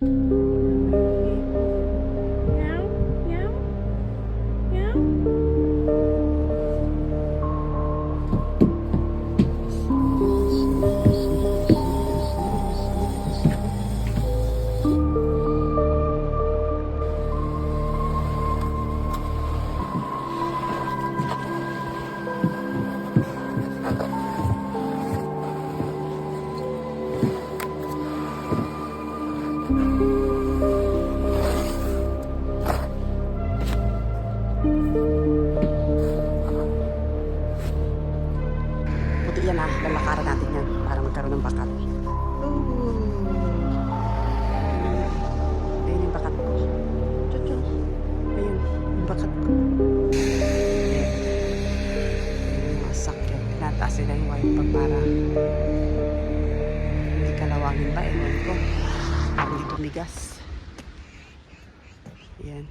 Meow, meow, meow. Buti yan ah, lalakaran natin yan para magkaroon ng bakat. Ayun yung bakat ko. Chuchu. Ayun, yung bakat ko. Masakit. Tinataas nila yung wiper para hindi kalawangin ba? Ewan ko. Para hindi tumigas. Ayan.